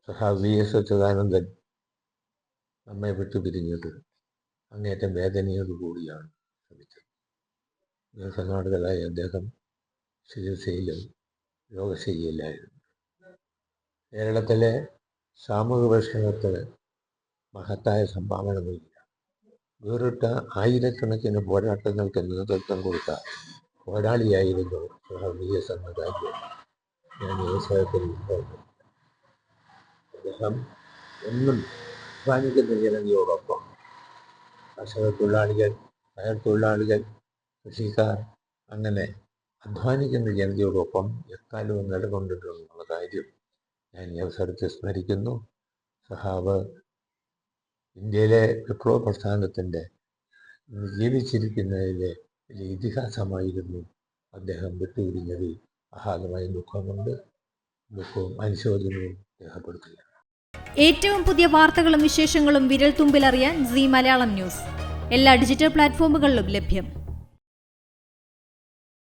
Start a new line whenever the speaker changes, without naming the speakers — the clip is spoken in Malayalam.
സഹാബ് വി എസ് അച്യുതാനന്ദൻ നമ്മെ വിട്ടുപിരിഞ്ഞത് അങ്ങേറ്റം വേദനയോടുകൂടിയാണ് ശ്രമിച്ചത്. ദീർഘനാളുകളായി അദ്ദേഹം ചികിത്സയിലും രോഗശയ്യയിലായിരുന്നു. കേരളത്തിലെ സാമൂഹിക പരിഷ്കരണത്തിന് മഹത്തായ സംഭാവന നൽകിയ വേറിട്ട ആയിരക്കണക്കിന് പോരാട്ടങ്ങൾക്ക് നേതൃത്വം കൊടുത്ത പോരാളിയായിരുന്നു വി എസ് എന്ന കാര്യം ഞാൻ ഈ അവസരത്തിൽ ഓർക്കുന്നു. അദ്ദേഹം എന്നും അധ്വാനിക്കുന്ന ജനതയോടൊപ്പം കർഷക തൊഴിലാളികൾ, കയർ തൊഴിലാളികൾ, കൃഷിക്കാർ, അങ്ങനെ അധ്വാനിക്കുന്ന ജനതയോടൊപ്പം എക്കാലവും നിലകൊണ്ടിട്ടുള്ള കാര്യം ഞാൻ ഈ അവസരത്തിൽ സ്മരിക്കുന്നു. സഹാബ് ഇന്ത്യയിലെ വിപ്ലവ പ്രസ്ഥാനത്തിൻ്റെ ജീവിച്ചിരിക്കുന്നതിലെ വലിയ ഇതിഹാസമായിരുന്നു. അദ്ദേഹം വിട്ടുപിരിഞ്ഞതിൽ അഗാധമായ ദുഃഖമുണ്ട്. ദുഃഖവും അനുശോചനവും രേഖപ്പെടുത്തുകയാണ്.
ഏറ്റവും പുതിയ വാർത്തകളും വിശേഷങ്ങളും വിരൽ തുമ്പിലറിയാൻ സീ മലയാളം ന്യൂസ് എല്ലാ ഡിജിറ്റൽ പ്ലാറ്റ്ഫോമുകളിലും ലഭ്യം.